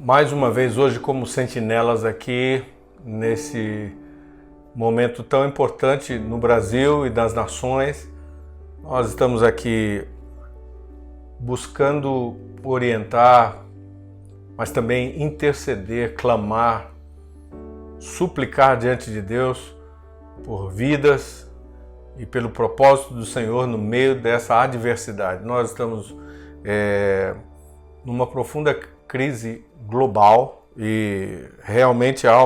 mais uma vez hoje como sentinelas aqui nesse momento tão importante no Brasil e das nações. Nós estamos aqui buscando orientar, mas também interceder, clamar, suplicar diante de Deus por vidas e pelo propósito do Senhor no meio dessa adversidade. Nós estamos numa profunda crise global e realmente há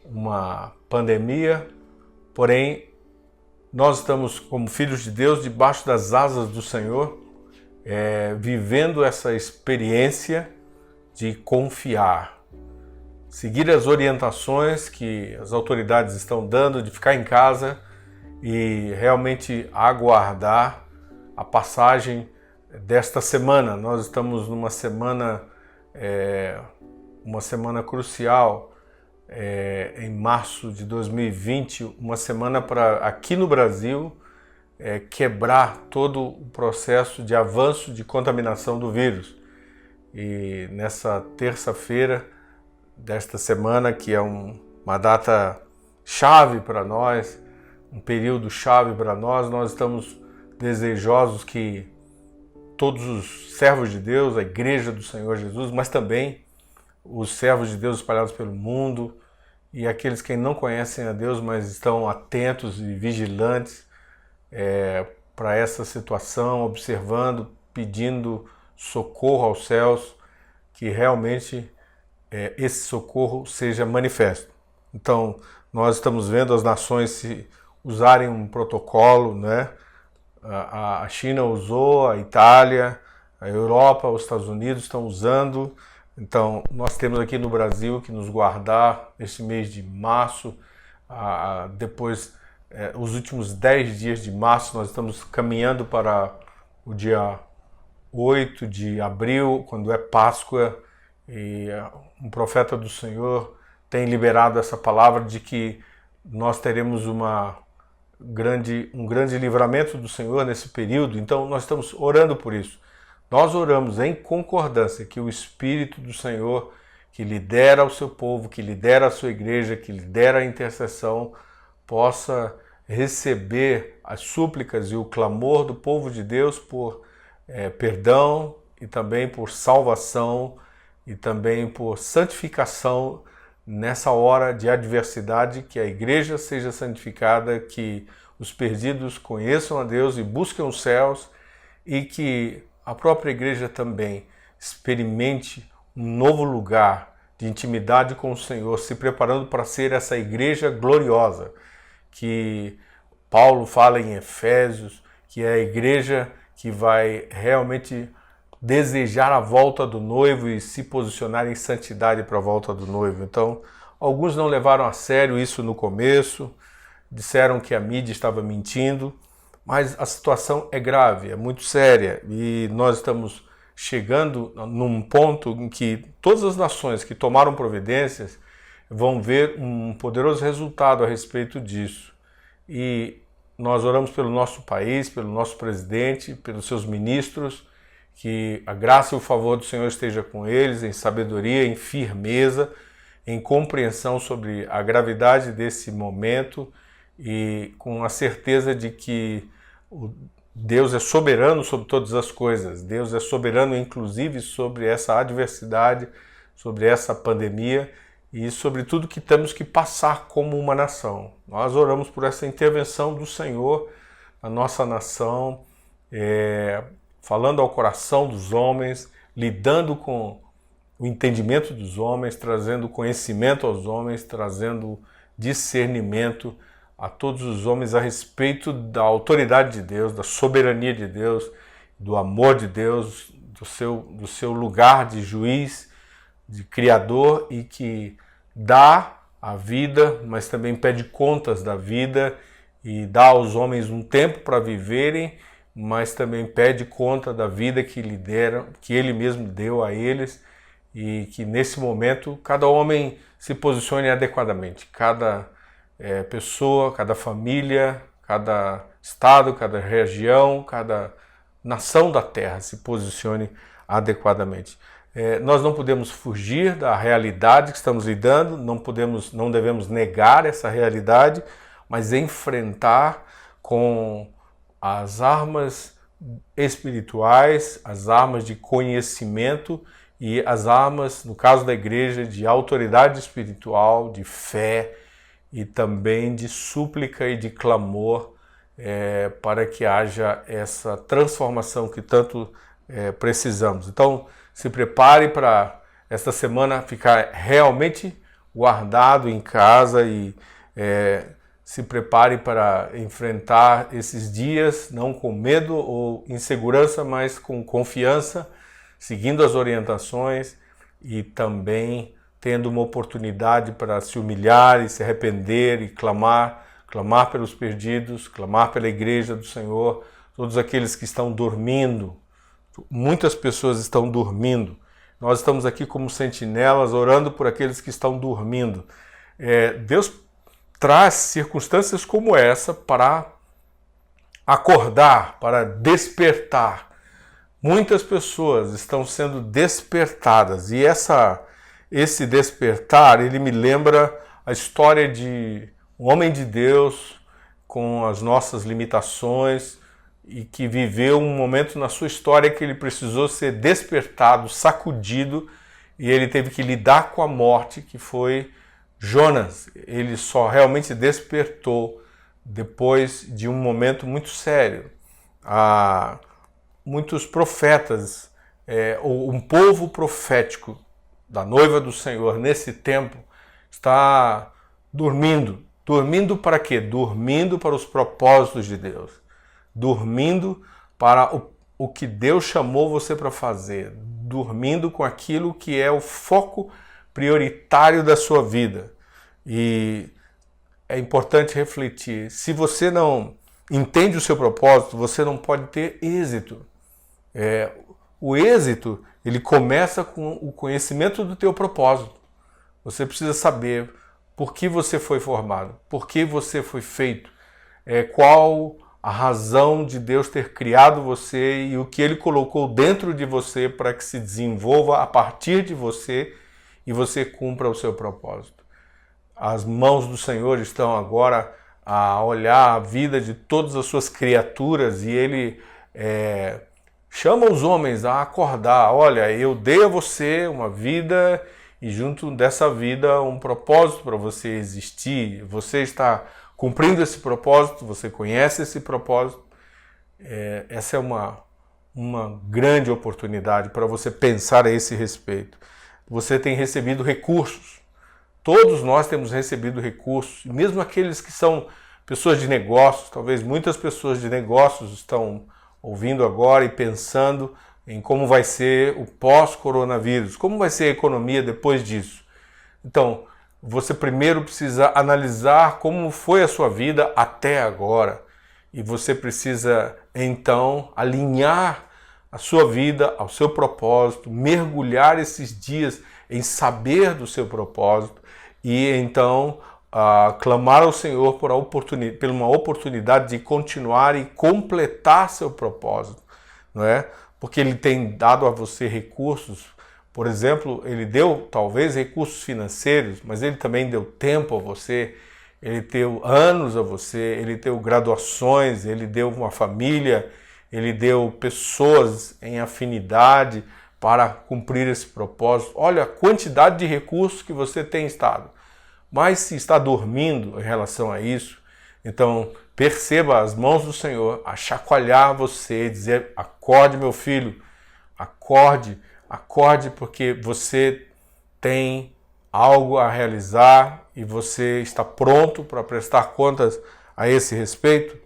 uma pandemia, porém nós estamos como filhos de Deus debaixo das asas do Senhor, vivendo essa experiência de confiar, seguir as orientações que as autoridades estão dando de ficar em casa e realmente aguardar a passagem desta semana. Nós estamos numa semana crucial, em março de 2020, uma semana para aqui no Brasil quebrar todo o processo de avanço de contaminação do vírus. E nessa terça-feira desta semana, que é uma data chave para nós, um período chave para nós, nós estamos desejosos que todos os servos de Deus, a Igreja do Senhor Jesus, mas também os servos de Deus espalhados pelo mundo e aqueles que não conhecem a Deus, mas estão atentos e vigilantes para essa situação, observando, pedindo socorro aos céus, que realmente esse socorro seja manifesto. Então, nós estamos vendo as nações se usarem um protocolo, né? A China usou, a Itália, a Europa, os Estados Unidos estão usando. Então, nós temos aqui no Brasil que nos guardar esse mês de março, depois, os últimos 10 dias de março, nós estamos caminhando para o dia 8 de abril, quando é Páscoa, e um profeta do Senhor tem liberado essa palavra de que nós teremos um grande livramento do Senhor nesse período. Então nós estamos orando por isso. Nós oramos em concordância que o Espírito do Senhor, que lidera o seu povo, que lidera a sua igreja, que lidera a intercessão, possa receber as súplicas e o clamor do povo de Deus por perdão e também por salvação e também por santificação nessa hora de adversidade, que a igreja seja santificada, que os perdidos conheçam a Deus e busquem os céus e que a própria igreja também experimente um novo lugar de intimidade com o Senhor, se preparando para ser essa igreja gloriosa que Paulo fala em Efésios, que é a igreja que vai realmente desejar a volta do noivo e se posicionar em santidade para a volta do noivo. Então, alguns não levaram a sério isso no começo, disseram que a mídia estava mentindo, mas a situação é grave, é muito séria e nós estamos chegando num ponto em que todas as nações que tomaram providências vão ver um poderoso resultado a respeito disso. E nós oramos pelo nosso país, pelo nosso presidente, pelos seus ministros, que a graça e o favor do Senhor esteja com eles, em sabedoria, em firmeza, em compreensão sobre a gravidade desse momento e com a certeza de que Deus é soberano sobre todas as coisas. Deus é soberano, inclusive, sobre essa adversidade, sobre essa pandemia e sobre tudo que temos que passar como uma nação. Nós oramos por essa intervenção do Senhor na nossa nação, falando ao coração dos homens, lidando com o entendimento dos homens, trazendo conhecimento aos homens, trazendo discernimento a todos os homens a respeito da autoridade de Deus, da soberania de Deus, do amor de Deus, do seu lugar de juiz, de criador e que dá a vida, mas também pede contas da vida e dá aos homens um tempo para viverem, mas também pede conta da vida que lhe deram, que ele mesmo deu a eles, e que nesse momento cada homem se posicione adequadamente, cada pessoa, cada família, cada estado, cada região, cada nação da terra se posicione adequadamente. Nós não podemos fugir da realidade que estamos lidando, não devemos negar essa realidade, mas enfrentar com as armas espirituais, as armas de conhecimento e as armas, no caso da igreja, de autoridade espiritual, de fé e também de súplica e de clamor, para que haja essa transformação que tanto precisamos. Então, se prepare para esta semana ficar realmente guardado em casa e se prepare para enfrentar esses dias, não com medo ou insegurança, mas com confiança, seguindo as orientações e também tendo uma oportunidade para se humilhar e se arrepender e clamar pelos perdidos, clamar pela igreja do Senhor, todos aqueles que estão dormindo. Muitas pessoas estão dormindo. Nós estamos aqui como sentinelas, orando por aqueles que estão dormindo. Deus traz circunstâncias como essa para acordar, para despertar. Muitas pessoas estão sendo despertadas e esse despertar, ele me lembra a história de um homem de Deus com as nossas limitações e que viveu um momento na sua história que ele precisou ser despertado, sacudido, e ele teve que lidar com a morte, que foi Jonas. Ele só realmente despertou depois de um momento muito sério. Muitos profetas, um povo profético da noiva do Senhor nesse tempo está dormindo. Dormindo para quê? Dormindo para os propósitos de Deus. Dormindo para o que Deus chamou você para fazer. Dormindo com aquilo que é o foco prioritário da sua vida. E é importante refletir. Se você não entende o seu propósito, você não pode ter êxito. O êxito, ele começa com o conhecimento do teu propósito. Você precisa saber por que você foi formado, por que você foi feito, qual a razão de Deus ter criado você e o que Ele colocou dentro de você para que se desenvolva a partir de você e você cumpra o seu propósito. As mãos do Senhor estão agora a olhar a vida de todas as suas criaturas e Ele chama os homens a acordar. Olha, eu dei a você uma vida e junto dessa vida um propósito para você existir. Você está cumprindo esse propósito, você conhece esse propósito. Essa é uma grande oportunidade para você pensar a esse respeito. Você tem recebido recursos. Todos nós temos recebido recursos, mesmo aqueles que são pessoas de negócios. Talvez muitas pessoas de negócios estão ouvindo agora e pensando em como vai ser o pós-coronavírus, como vai ser a economia depois disso. Então, você primeiro precisa analisar como foi a sua vida até agora e você precisa, então, alinhar a sua vida ao seu propósito, mergulhar esses dias em saber do seu propósito e, então, clamar ao Senhor por uma oportunidade de continuar e completar seu propósito, não é? Porque Ele tem dado a você recursos. Por exemplo, Ele deu talvez recursos financeiros, mas Ele também deu tempo a você, Ele deu anos a você, Ele deu graduações, Ele deu uma família, Ele deu pessoas em afinidade para cumprir esse propósito. Olha a quantidade de recursos que você tem estado. Mas se está dormindo em relação a isso, então perceba as mãos do Senhor a chacoalhar você, dizer: acorde, meu filho, acorde, porque você tem algo a realizar e você está pronto para prestar contas a esse respeito.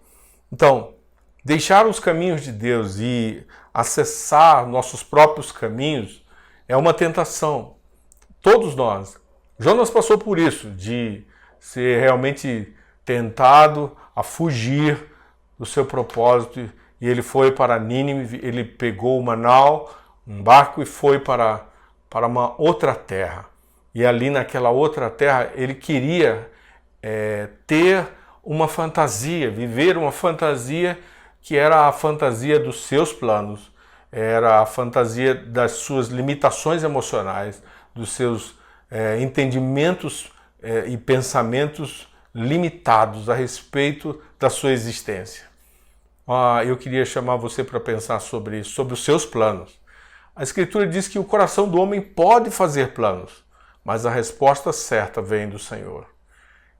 Então, deixar os caminhos de Deus e acessar nossos próprios caminhos é uma tentação. Todos nós. Jonas passou por isso, de ser realmente tentado a fugir do seu propósito, e ele foi para Nínive, ele pegou uma nau, um barco, e foi para uma outra terra. E ali naquela outra terra ele queria ter uma fantasia, viver uma fantasia que era a fantasia dos seus planos. era a fantasia das suas limitações emocionais, dos seus entendimentos e pensamentos limitados a respeito da sua existência. Eu queria chamar você para pensar sobre isso, sobre os seus planos. A Escritura diz que o coração do homem pode fazer planos, mas a resposta certa vem do Senhor.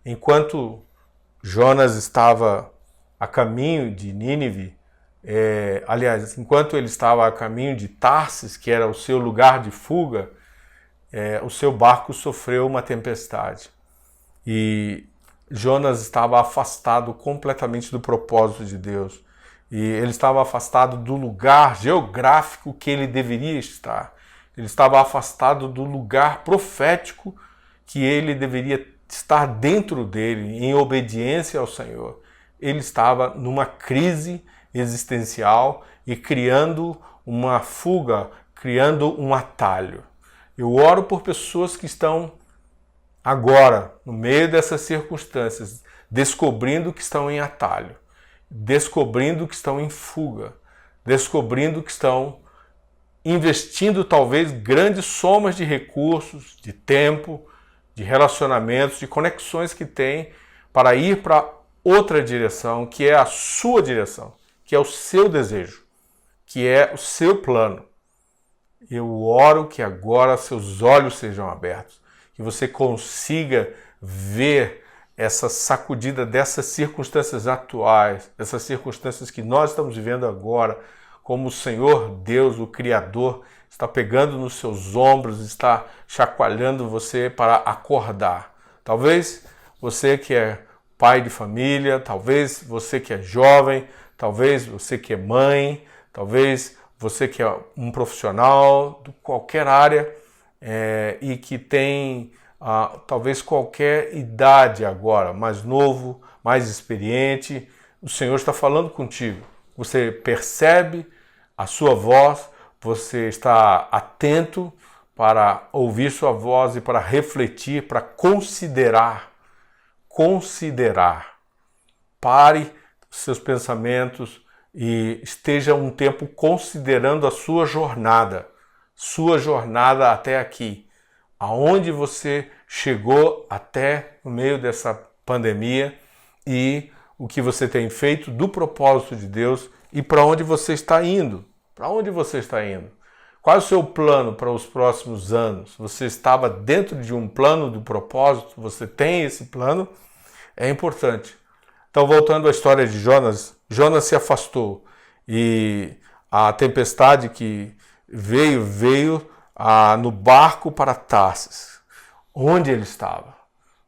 Enquanto Jonas estava a caminho de Nínive, enquanto ele estava a caminho de Tarsis, que era o seu lugar de fuga, o seu barco sofreu uma tempestade. E Jonas estava afastado completamente do propósito de Deus. E ele estava afastado do lugar geográfico que ele deveria estar. Ele estava afastado do lugar profético que ele deveria estar dentro dele, em obediência ao Senhor. Ele estava numa crise existencial e criando uma fuga, criando um atalho. Eu oro por pessoas que estão agora, no meio dessas circunstâncias, descobrindo que estão em atalho, descobrindo que estão em fuga, descobrindo que estão investindo talvez grandes somas de recursos, de tempo, de relacionamentos, de conexões que têm para ir para outra direção, que é a sua direção, que é o seu desejo, que é o seu plano. Eu oro que agora seus olhos sejam abertos, que você consiga ver essa sacudida dessas circunstâncias atuais, essas circunstâncias que nós estamos vivendo agora, como o Senhor Deus, o Criador, está pegando nos seus ombros, está chacoalhando você para acordar. Talvez você que é pai de família, talvez você que é jovem, talvez você que é mãe, talvez você que é um profissional de qualquer área e que tem talvez qualquer idade agora, mais novo, mais experiente, o Senhor está falando contigo. Você percebe a sua voz, você está atento para ouvir sua voz e para refletir, para considerar. Pare os seus pensamentos e esteja um tempo considerando a sua jornada até aqui. Aonde você chegou até no meio dessa pandemia e o que você tem feito do propósito de Deus e para onde você está indo. Para onde você está indo? Qual é o seu plano para os próximos anos? Você estava dentro de um plano do propósito? Você tem esse plano? É importante. Então, voltando à história de Jonas, Jonas se afastou e a tempestade que veio no barco para Tarsis, onde ele estava.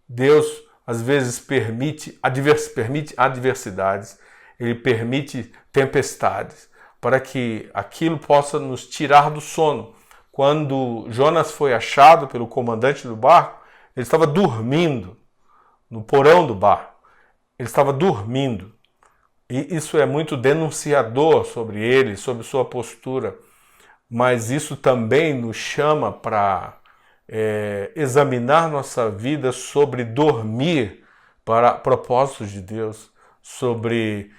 Deus, às vezes, permite adversidades, ele permite tempestades, para que aquilo possa nos tirar do sono. Quando Jonas foi achado pelo comandante do barco, ele estava dormindo no porão do barco. Ele estava dormindo. E isso é muito denunciador sobre ele, sobre sua postura. Mas isso também nos chama para examinar nossa vida sobre dormir para propósitos de Deus, sobre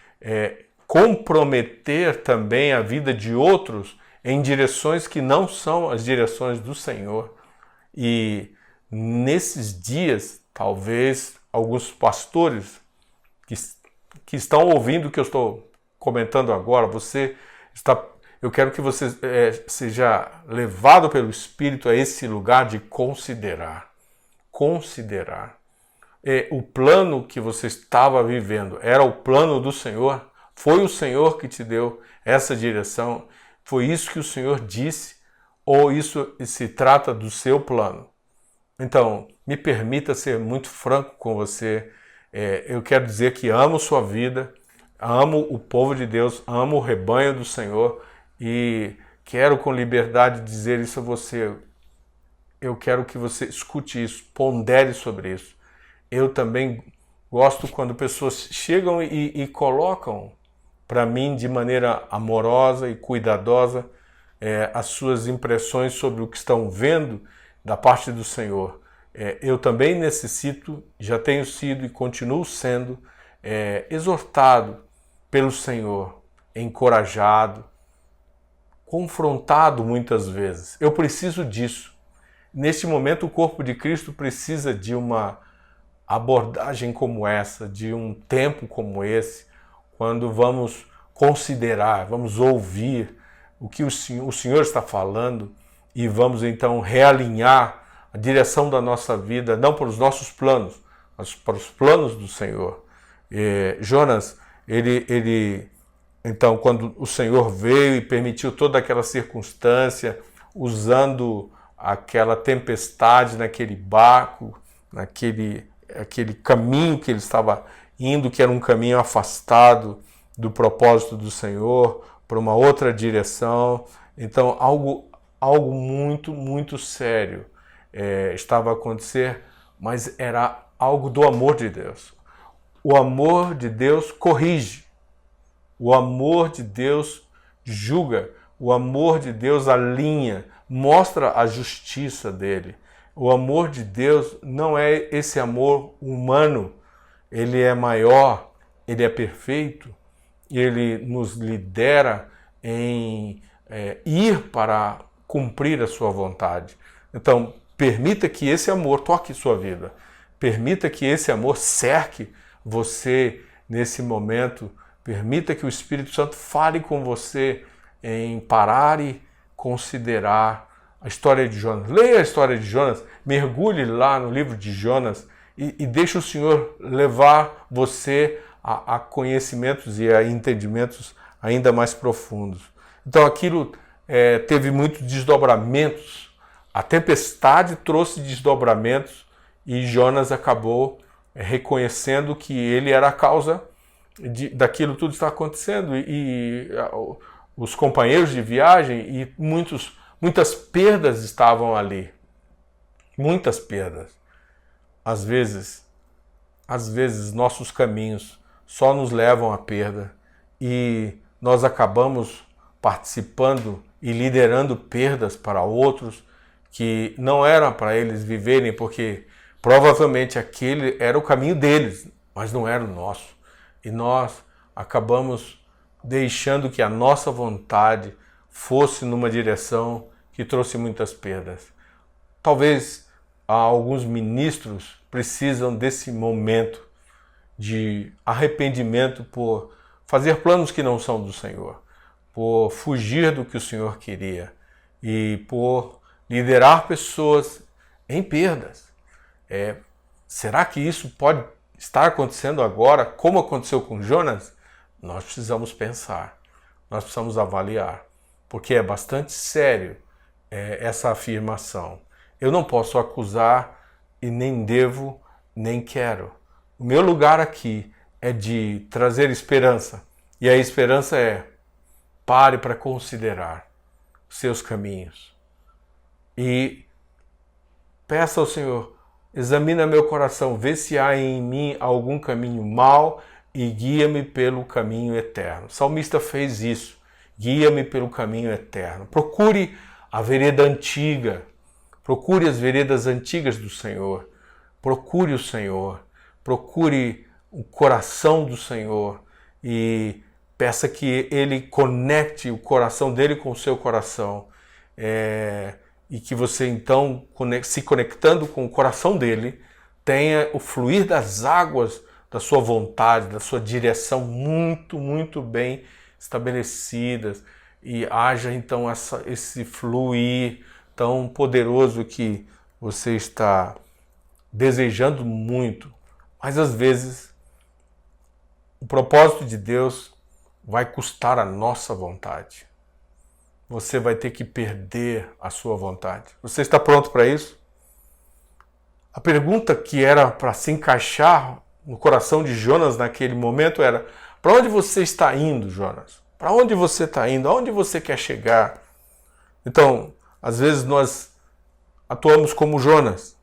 comprometer também a vida de outros em direções que não são as direções do Senhor. E nesses dias, talvez alguns pastores que estão ouvindo o que eu estou comentando agora, eu quero que você seja levado pelo Espírito a esse lugar de considerar. O plano que você estava vivendo era o plano do Senhor? Foi o Senhor que te deu essa direção? Foi isso que o Senhor disse? Ou isso se trata do seu plano? Então, me permita ser muito franco com você. Eu quero dizer que amo sua vida, amo o povo de Deus, amo o rebanho do Senhor e quero com liberdade dizer isso a você. Eu quero que você escute isso, pondere sobre isso. Eu também gosto quando pessoas chegam e colocam para mim de maneira amorosa e cuidadosa as suas impressões sobre o que estão vendo da parte do Senhor. Eu também necessito, já tenho sido e continuo sendo exortado pelo Senhor, encorajado, confrontado muitas vezes. Eu preciso disso. Neste momento, o corpo de Cristo precisa de uma abordagem como essa, de um tempo como esse, quando vamos considerar, vamos ouvir o que o Senhor está falando e vamos então realinhar a direção da nossa vida, não para os nossos planos, mas para os planos do Senhor. Jonas, então, quando o Senhor veio e permitiu toda aquela circunstância, usando aquela tempestade naquele barco, aquele caminho que ele estava indo, que era um caminho afastado do propósito do Senhor, para uma outra direção. Então, algo muito, muito sério estava a acontecer, mas era algo do amor de Deus. O amor de Deus corrige, o amor de Deus julga, o amor de Deus alinha, mostra a justiça dele. O amor de Deus não é esse amor humano, ele é maior, ele é perfeito, ele nos lidera em ir para cumprir a sua vontade. Então, permita que esse amor toque sua vida, permita que esse amor cerque você nesse momento, permita que o Espírito Santo fale com você em parar e considerar a história de Jonas. Leia a história de Jonas, mergulhe lá no livro de Jonas e deixe o Senhor levar você a conhecimentos e a entendimentos ainda mais profundos. Então aquilo teve muitos desdobramentos. A tempestade trouxe desdobramentos e Jonas acabou reconhecendo que ele era a causa daquilo tudo está acontecendo. E os companheiros de viagem e muitas perdas estavam ali. Muitas perdas. Às vezes nossos caminhos só nos levam à perda e nós acabamos participando e liderando perdas para outros que não era para eles viverem, porque provavelmente aquele era o caminho deles, mas não era o nosso. E nós acabamos deixando que a nossa vontade fosse numa direção que trouxe muitas perdas. Talvez alguns ministros precisam desse momento de arrependimento por fazer planos que não são do Senhor, por fugir do que o Senhor queria e por liderar pessoas em perdas. Será que isso pode estar acontecendo agora, como aconteceu com Jonas? Nós precisamos pensar, nós precisamos avaliar, porque é bastante sério essa afirmação. Eu não posso acusar e nem devo, nem quero. O meu lugar aqui é de trazer esperança, e a esperança é: pare para considerar seus caminhos e peça ao Senhor: examina meu coração, vê se há em mim algum caminho mau e guia-me pelo caminho eterno. O salmista fez isso, guia-me pelo caminho eterno. Procure a vereda antiga, procure as veredas antigas do Senhor, procure o Senhor, procure o coração do Senhor e peça que Ele conecte o coração dele com o seu coração e que você então, se conectando com o coração dele, tenha o fluir das águas da sua vontade, da sua direção muito, muito bem estabelecidas e haja então esse fluir tão poderoso que você está desejando muito. Mas às vezes o propósito de Deus vai custar a nossa vontade. Você vai ter que perder a sua vontade. Você está pronto para isso? A pergunta que era para se encaixar no coração de Jonas naquele momento era: para onde você está indo, Jonas? Para onde você está indo? Aonde você quer chegar? Então, às vezes nós atuamos como Jonas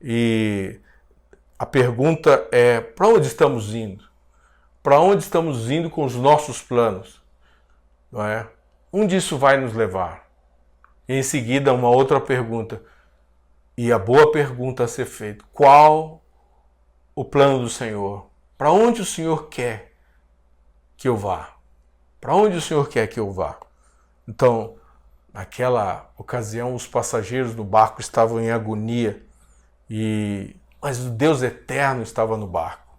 e a pergunta é: para onde estamos indo? Para onde estamos indo com os nossos planos? Não é? Onde isso vai nos levar? E em seguida, uma outra pergunta, e a boa pergunta a ser feita: qual o plano do Senhor? Para onde o Senhor quer que eu vá? Para onde o Senhor quer que eu vá? Então, Naquela ocasião, os passageiros do barco estavam em agonia, mas o Deus eterno estava no barco.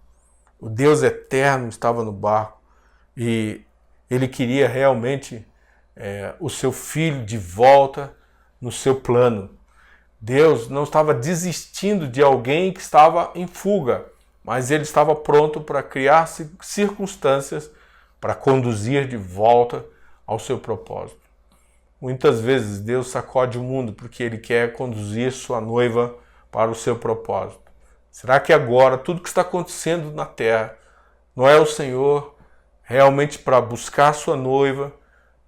O Deus eterno estava no barco e ele queria realmente o seu filho de volta no seu plano. Deus não estava desistindo de alguém que estava em fuga, mas ele estava pronto para criar circunstâncias para conduzir de volta ao seu propósito. Muitas vezes Deus sacode o mundo porque ele quer conduzir sua noiva para o seu propósito. Será que agora tudo que está acontecendo na terra não é o Senhor realmente para buscar sua noiva,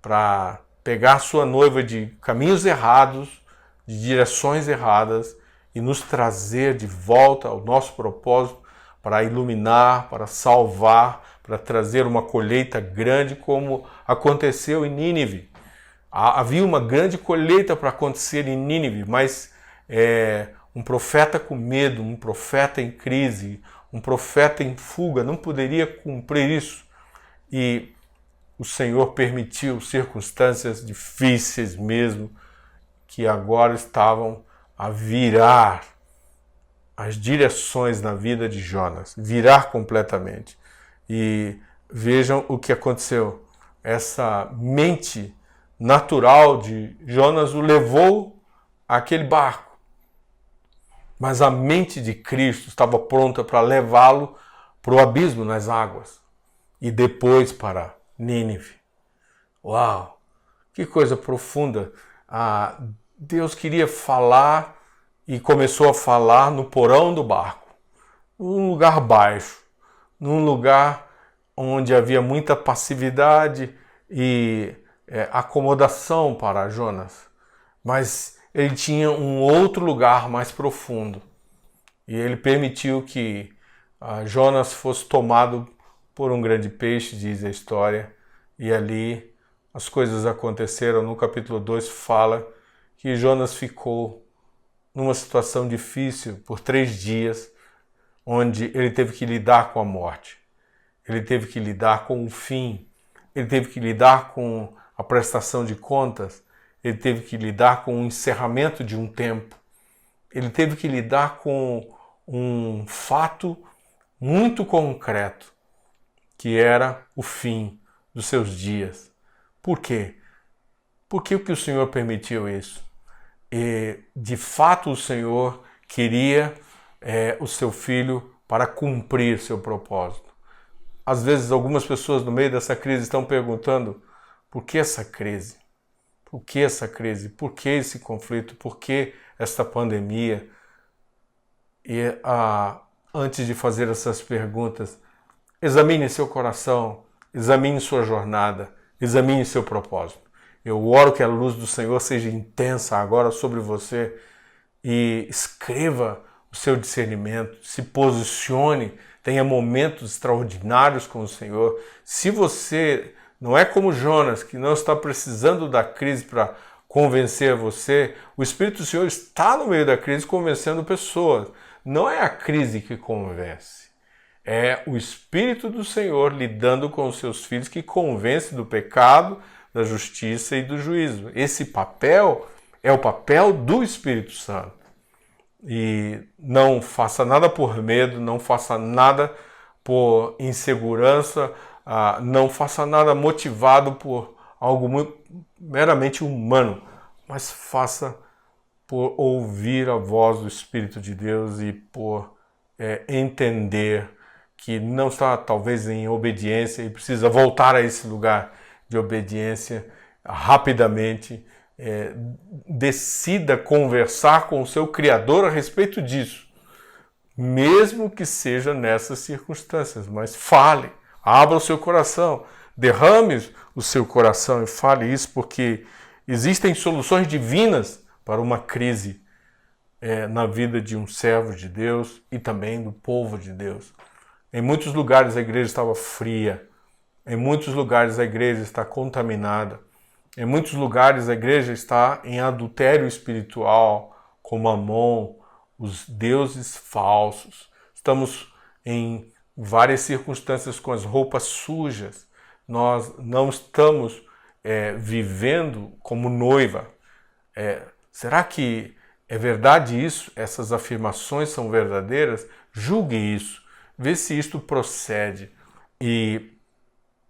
para pegar sua noiva de caminhos errados, de direções erradas e nos trazer de volta ao nosso propósito para iluminar, para salvar, para trazer uma colheita grande como aconteceu em Nínive? Havia uma grande colheita para acontecer em Nínive, mas um profeta com medo, um profeta em crise, um profeta em fuga não poderia cumprir isso. E o Senhor permitiu circunstâncias difíceis mesmo, que agora estavam a virar as direções na vida de Jonas, virar completamente. E vejam o que aconteceu. Essa mente natural de Jonas o levou àquele barco. Mas a mente de Cristo estava pronta para levá-lo para o abismo nas águas e depois para Nínive. Uau! Que coisa profunda! Deus queria falar e começou a falar no porão do barco, num lugar baixo, num lugar onde havia muita passividade e acomodação para Jonas. Mas ele tinha um outro lugar mais profundo. E ele permitiu que Jonas fosse tomado por um grande peixe, diz a história. E ali as coisas aconteceram. No capítulo 2 fala que Jonas ficou numa situação difícil por 3 dias, onde ele teve que lidar com a morte. Ele teve que lidar com o fim. Ele teve que lidar com a prestação de contas. Ele teve que lidar com o encerramento de um tempo. Ele teve que lidar com um fato muito concreto, que era o fim dos seus dias. Por quê? Por que o Senhor permitiu isso? E, de fato, o Senhor queria o seu filho para cumprir seu propósito. Às vezes, algumas pessoas no meio dessa crise estão perguntando: por que essa crise? Por que essa crise? Por que esse conflito? Por que esta pandemia? E antes de fazer essas perguntas, examine seu coração, examine sua jornada, examine seu propósito. Eu oro que a luz do Senhor seja intensa agora sobre você e escreva o seu discernimento, se posicione, tenha momentos extraordinários com o Senhor. Se você não é como Jonas, que não está precisando da crise para convencer você, o Espírito do Senhor está no meio da crise convencendo pessoas. Não é a crise que convence, é o Espírito do Senhor lidando com os seus filhos que convence do pecado, da justiça e do juízo. Esse papel é o papel do Espírito Santo. E não faça nada por medo, não faça nada por insegurança, não faça nada motivado por algo meramente humano, mas faça por ouvir a voz do Espírito de Deus e por entender que não está talvez em obediência e precisa voltar a esse lugar de obediência rapidamente. Decida conversar com o seu Criador a respeito disso, mesmo que seja nessas circunstâncias, mas fale, abra o seu coração, derrame o seu coração e fale isso, porque existem soluções divinas para uma crise na vida de um servo de Deus e também do povo de Deus. Em muitos lugares a igreja estava fria, em muitos lugares a igreja está contaminada, em muitos lugares a igreja está em adultério espiritual, com Mamon, os deuses falsos. Estamos em várias circunstâncias com as roupas sujas. Nós não estamos vivendo como noiva. Será que é verdade isso? Essas afirmações são verdadeiras? Julgue isso, vê se isto procede e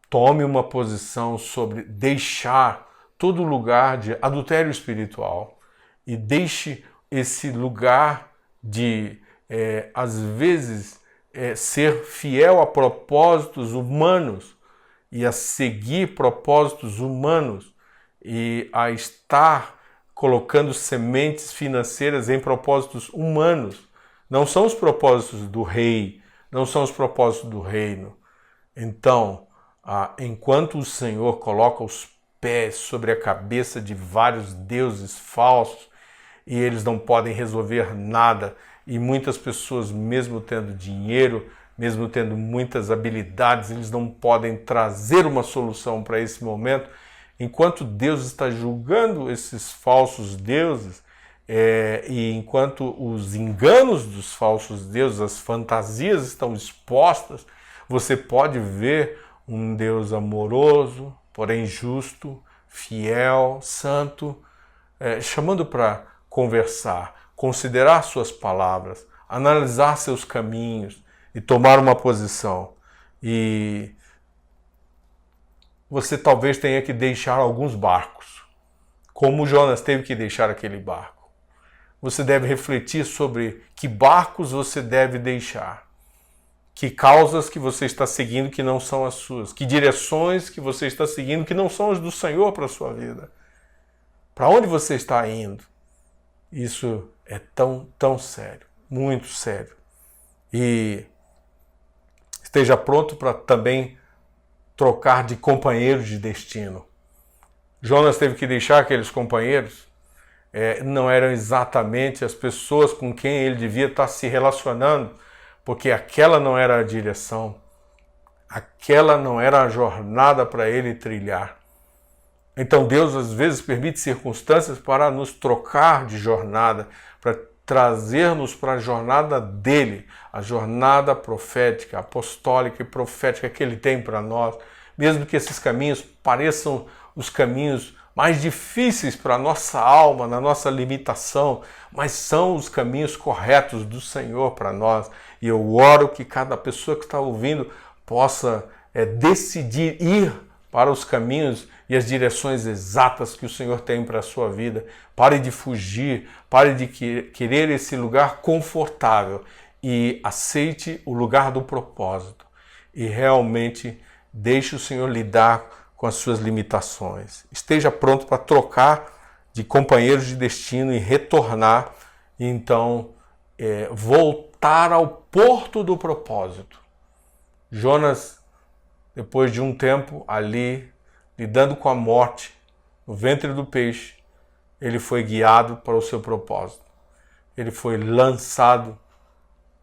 tome uma posição sobre deixar todo lugar de adultério espiritual e deixe esse lugar de, às vezes, ser fiel a propósitos humanos e a seguir propósitos humanos e a estar colocando sementes financeiras em propósitos humanos. Não são os propósitos do rei, não são os propósitos do reino. Então, enquanto o Senhor coloca os pés sobre a cabeça de vários deuses falsos e eles não podem resolver nada, e muitas pessoas, mesmo tendo dinheiro, mesmo tendo muitas habilidades, eles não podem trazer uma solução para esse momento, enquanto Deus está julgando esses falsos deuses, e enquanto os enganos dos falsos deuses, as fantasias estão expostas, você pode ver um Deus amoroso, porém justo, fiel, santo, chamando para conversar, considerar suas palavras, analisar seus caminhos e tomar uma posição. E você talvez tenha que deixar alguns barcos, como Jonas teve que deixar aquele barco. Você deve refletir sobre que barcos você deve deixar, que causas que você está seguindo que não são as suas, que direções que você está seguindo que não são as do Senhor para a sua vida. Para onde você está indo? Isso é tão sério, muito sério. E esteja pronto para também trocar de companheiros de destino. Jonas teve que deixar aqueles companheiros, não eram exatamente as pessoas com quem ele devia estar se relacionando, porque aquela não era a direção, aquela não era a jornada para ele trilhar. Então Deus às vezes permite circunstâncias para nos trocar de jornada, para trazer-nos para a jornada dele, a jornada profética, apostólica e profética que ele tem para nós, mesmo que esses caminhos pareçam os caminhos mais difíceis para a nossa alma, na nossa limitação, mas são os caminhos corretos do Senhor para nós. E eu oro que cada pessoa que está ouvindo possa decidir ir para os caminhos e as direções exatas que o Senhor tem para a sua vida. Pare de fugir, pare de querer esse lugar confortável e aceite o lugar do propósito. E realmente deixe o Senhor lidar com as suas limitações. Esteja pronto para trocar de companheiros de destino e retornar, e então voltar ao porto do propósito. Jonas, depois de um tempo ali, lidando com a morte no ventre do peixe, ele foi guiado para o seu propósito. Ele foi lançado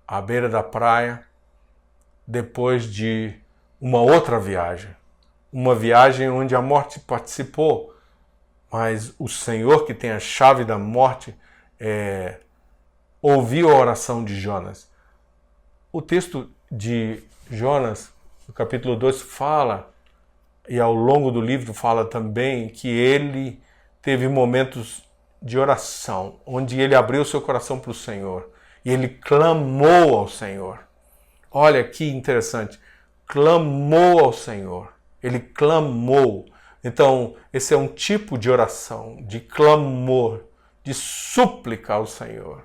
à beira da praia depois de uma outra viagem. Uma viagem onde a morte participou, mas o Senhor, que tem a chave da morte, ouviu a oração de Jonas. O texto de Jonas, no capítulo 2, fala, e ao longo do livro fala também, que ele teve momentos de oração, onde ele abriu seu coração para o Senhor, e ele clamou ao Senhor. Olha que interessante, clamou ao Senhor. Ele clamou. Então, esse é um tipo de oração, de clamor, de súplica ao Senhor,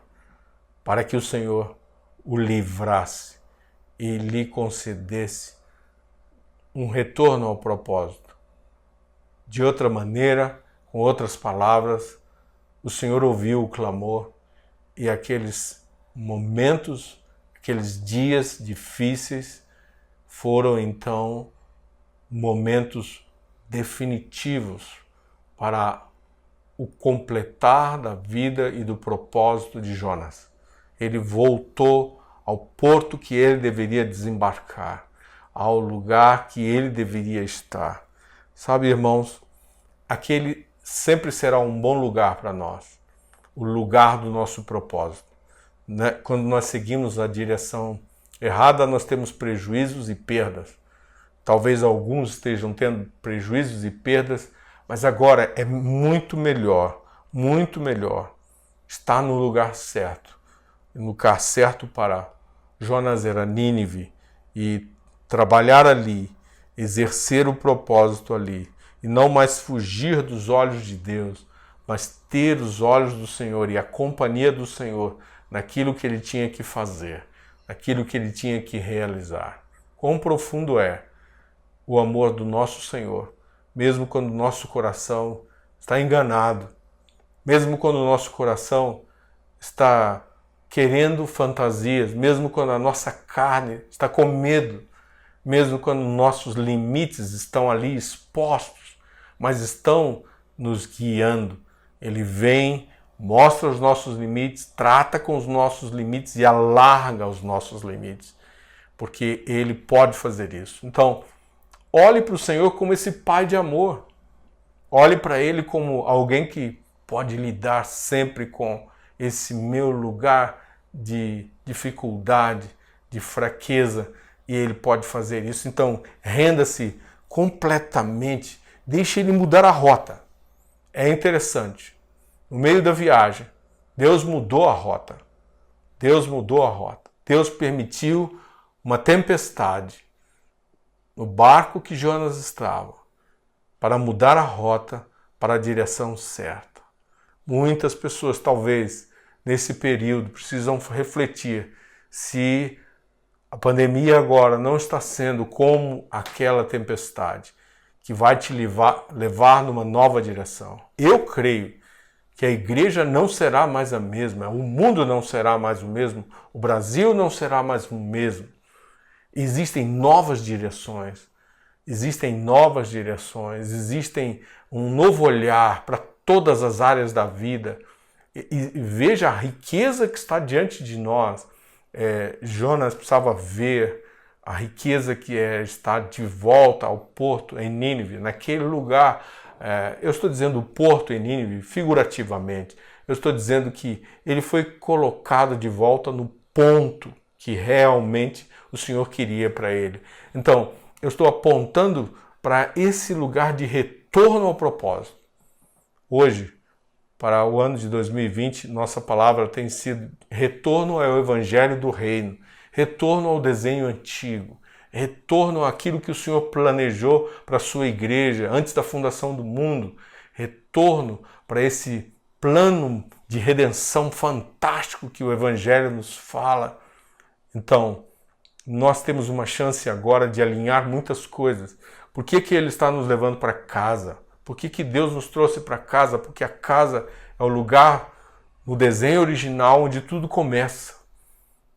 para que o Senhor o livrasse e lhe concedesse um retorno ao propósito. De outra maneira, com outras palavras, o Senhor ouviu o clamor e aqueles momentos, aqueles dias difíceis foram então momentos definitivos para o completar da vida e do propósito de Jonas. Ele voltou ao porto que ele deveria desembarcar, ao lugar que ele deveria estar. Sabe, irmãos, aquele sempre será um bom lugar para nós, o lugar do nosso propósito. Quando nós seguimos a direção errada, nós temos prejuízos e perdas. Talvez alguns estejam tendo prejuízos e perdas, Mas agora é muito melhor estar no lugar certo para Jonas era Nínive e trabalhar ali, exercer o propósito ali, e não mais fugir dos olhos de Deus, mas ter os olhos do Senhor e a companhia do Senhor naquilo que ele tinha que fazer, naquilo que ele tinha que realizar. Quão profundo é o amor do nosso Senhor, mesmo quando o nosso coração está enganado, mesmo quando o nosso coração está querendo fantasias, mesmo quando a nossa carne está com medo, mesmo quando nossos limites estão ali expostos, mas estão nos guiando. Ele vem, mostra os nossos limites, trata com os nossos limites e alarga os nossos limites, porque ele pode fazer isso. Então, olhe para o Senhor como esse Pai de amor. Olhe para Ele como alguém que pode lidar sempre com esse meu lugar de dificuldade, de fraqueza, e Ele pode fazer isso. Então, renda-se completamente, deixe Ele mudar a rota. É interessante. No meio da viagem, Deus mudou a rota. Deus mudou a rota. Deus permitiu uma tempestade no barco que Jonas estava, para mudar a rota para a direção certa. Muitas pessoas, talvez, nesse período, precisam refletir se a pandemia agora não está sendo como aquela tempestade que vai te levar numa nova direção. Eu creio que a igreja não será mais a mesma, o mundo não será mais o mesmo, o Brasil não será mais o mesmo. Existem novas direções, existe um novo olhar para todas as áreas da vida. E veja a riqueza que está diante de nós. Jonas precisava ver a riqueza que está de volta ao porto em Nínive, naquele lugar. Eu estou dizendo o porto em Nínive figurativamente. Eu estou dizendo que ele foi colocado de volta no ponto que realmente o Senhor queria para ele. Então, eu estou apontando para esse lugar de retorno ao propósito. Hoje, para o ano de 2020, nossa palavra tem sido retorno ao Evangelho do Reino, retorno ao desenho antigo, retorno àquilo que o Senhor planejou para a sua igreja antes da fundação do mundo, retorno para esse plano de redenção fantástico que o Evangelho nos fala. Então, nós temos uma chance agora de alinhar muitas coisas. Por que Ele está nos levando para casa? Por que Deus nos trouxe para casa? Porque a casa é o lugar, no desenho original, onde tudo começa.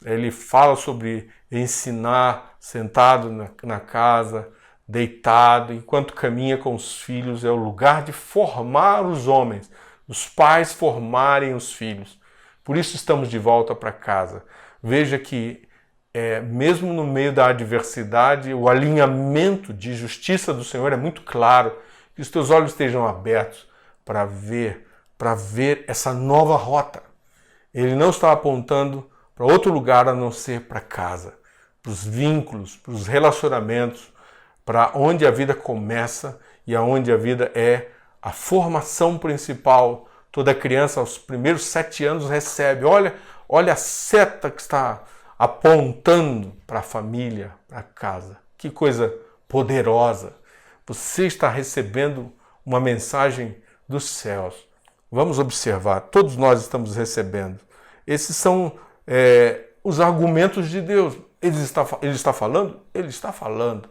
Ele fala sobre ensinar sentado na casa, deitado, enquanto caminha com os filhos. É o lugar de formar os homens, os pais formarem os filhos. Por isso estamos de volta para casa. Veja que mesmo no meio da adversidade, o alinhamento de justiça do Senhor é muito claro. Que os teus olhos estejam abertos para ver essa nova rota. Ele não está apontando para outro lugar a não ser para casa, para os vínculos, para os relacionamentos, para onde a vida começa e aonde a vida é a formação principal. Toda criança aos primeiros 7 anos recebe. Olha a seta que está apontando para a família, para a casa. Que coisa poderosa. Você está recebendo uma mensagem dos céus. Vamos observar, todos nós estamos recebendo. Esses são os argumentos de Deus. Ele está falando? Ele está falando.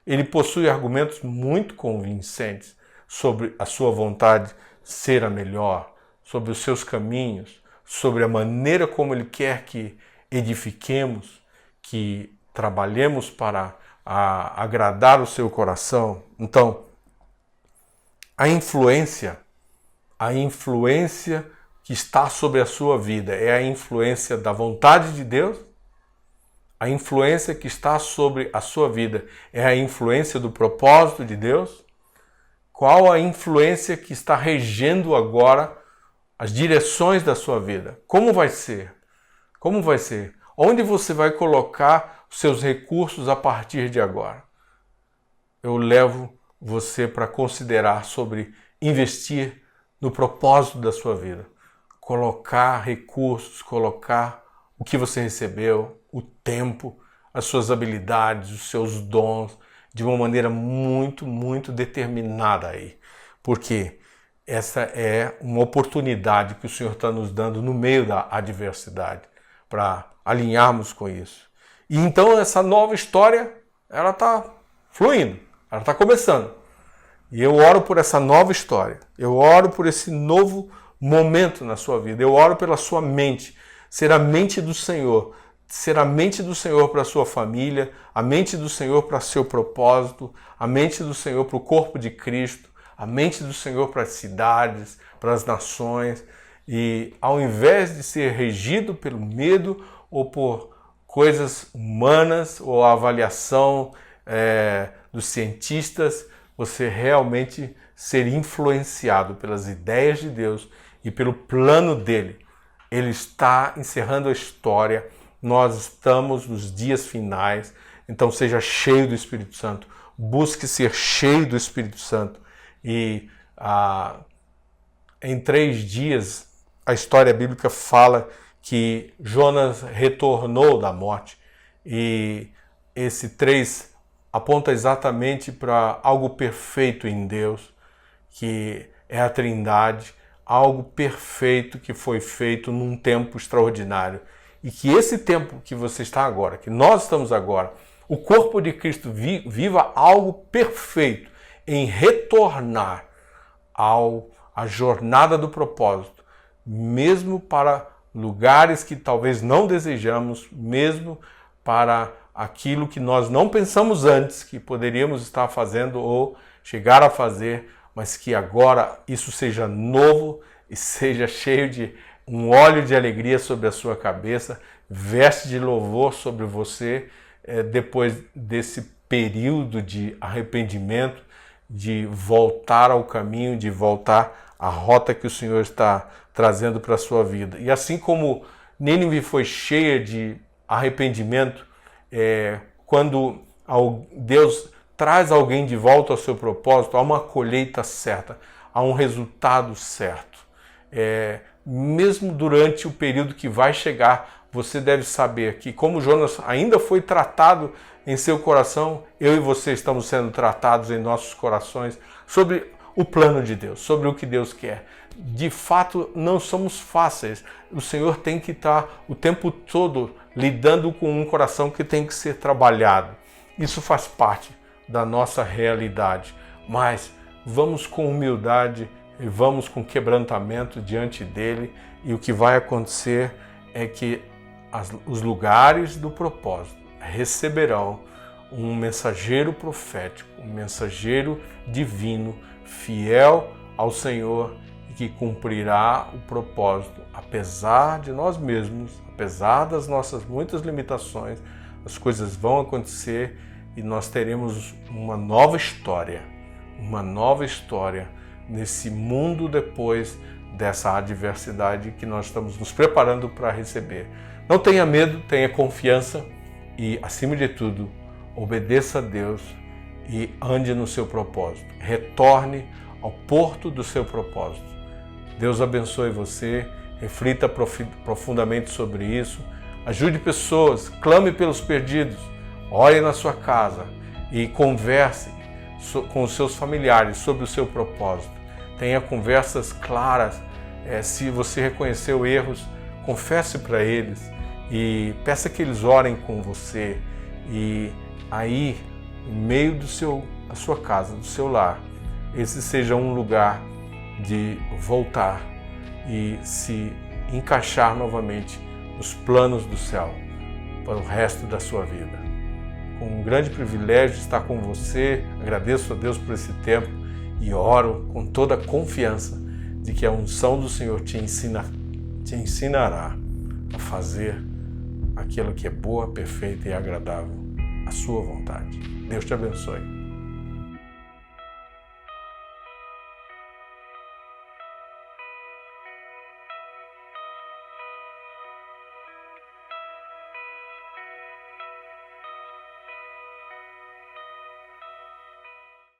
Ele possui argumentos muito convincentes sobre a sua vontade ser a melhor, sobre os seus caminhos, sobre a maneira como Ele quer que edifiquemos, que trabalhemos para agradar o seu coração. Então, a influência que está sobre a sua vida é a influência da vontade de Deus? A influência que está sobre a sua vida é a influência do propósito de Deus? Qual a influência que está regendo agora as direções da sua vida? Como vai ser? Como vai ser? Onde você vai colocar os seus recursos a partir de agora? Eu levo você para considerar sobre investir no propósito da sua vida. Colocar recursos, colocar o que você recebeu, o tempo, as suas habilidades, os seus dons, de uma maneira muito, muito determinada aí. Porque essa é uma oportunidade que o Senhor está nos dando no meio da adversidade, para alinharmos com isso. E então essa nova história, ela está fluindo, ela está começando. E eu oro por essa nova história, eu oro por esse novo momento na sua vida, eu oro pela sua mente, ser a mente do Senhor, ser a mente do Senhor para a sua família, a mente do Senhor para seu propósito, a mente do Senhor para o corpo de Cristo, a mente do Senhor para as cidades, para as nações. E ao invés de ser regido pelo medo ou por coisas humanas ou a avaliação dos cientistas, você realmente ser influenciado pelas ideias de Deus e pelo plano dele. Ele está encerrando a história, nós estamos nos dias finais, então seja cheio do Espírito Santo, busque ser cheio do Espírito Santo. E em 3 dias, a história bíblica fala que Jonas retornou da morte, e esse 3 aponta exatamente para algo perfeito em Deus, que é a Trindade, algo perfeito que foi feito num tempo extraordinário. E que esse tempo que você está agora, que nós estamos agora, o corpo de Cristo viva algo perfeito em retornar à jornada do propósito, mesmo para lugares que talvez não desejamos, mesmo para aquilo que nós não pensamos antes que poderíamos estar fazendo ou chegar a fazer, mas que agora isso seja novo e seja cheio de um óleo de alegria sobre a sua cabeça, veste de louvor sobre você, depois desse período de arrependimento, de voltar ao caminho, de voltar à rota que o Senhor está trazendo para a sua vida. E assim como Nínive foi cheia de arrependimento, quando Deus traz alguém de volta ao seu propósito, há uma colheita certa, há um resultado certo. Mesmo durante o período que vai chegar, você deve saber que, como Jonas ainda foi tratado em seu coração, eu e você estamos sendo tratados em nossos corações sobre o plano de Deus, sobre o que Deus quer. De fato, não somos fáceis. O Senhor tem que estar o tempo todo lidando com um coração que tem que ser trabalhado. Isso faz parte da nossa realidade. Mas vamos com humildade e vamos com quebrantamento diante dele, e o que vai acontecer é que os lugares do propósito receberão um mensageiro profético, um mensageiro divino, fiel ao Senhor, e que cumprirá o propósito, apesar de nós mesmos, apesar das nossas muitas limitações. As coisas vão acontecer e nós teremos uma nova história nesse mundo depois dessa adversidade que nós estamos nos preparando para receber. Não tenha medo, tenha confiança e, acima de tudo, obedeça a Deus e ande no seu propósito. Retorne ao porto do seu propósito. Deus abençoe você, reflita profundamente sobre isso, ajude pessoas, clame pelos perdidos, ore na sua casa e converse com os seus familiares sobre o seu propósito. Tenha conversas claras. Se você reconheceu erros, confesse para eles e peça que eles orem com você. E aí, no meio da sua casa, do seu lar, esse seja um lugar de voltar e se encaixar novamente nos planos do céu para o resto da sua vida. Com um grande privilégio de estar com você, agradeço a Deus por esse tempo e oro com toda a confiança de que a unção do Senhor te ensinará a fazer aquilo que é boa, perfeita e agradável, a sua vontade. Deus te abençoe.